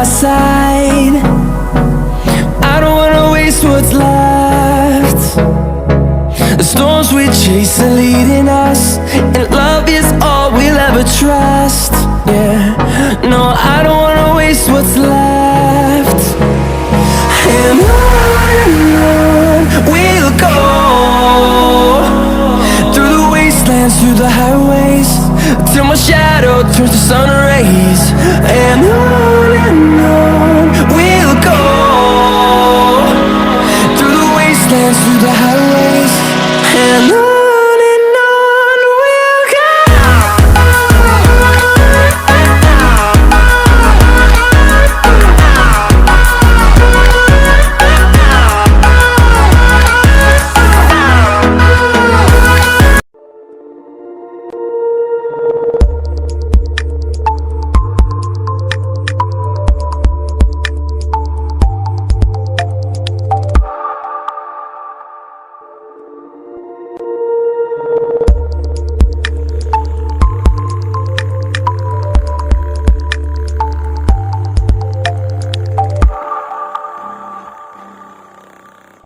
my side. I don't wanna waste what's left. The storms we chase are leading us, and love is all we'll ever trust. Yeah, no, I don't wanna waste what's left. And on we'll go, through the wastelands, through the highways, till my shadow turns to sun rays.